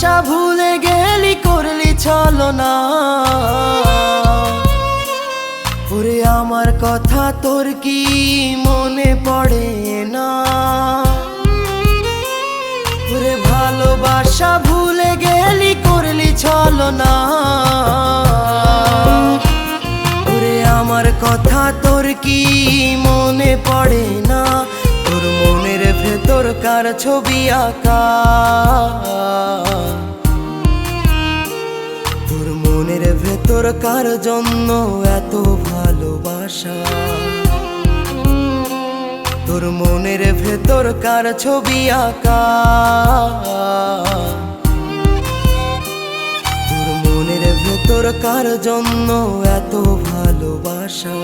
ভালোবাসা ভুলে গেলি করলি ছলনা। ওরে আমার কথা তোর কি মনে পড়ে না? ওরে ভালোবাসা ভুলে গেলি করলি ছলনা। ওরে আমার কথা তোর কি মনে পড়ে না? তোর মনের ভেতর কার ছবি আঁকা? তোর মনের ভেতর কার জন্য এত ভালোবাসা? তোর মনের ভেতর কার ছবি আঁকা? তোর মনের ভেতর কার জন্য এত ভালোবাসা?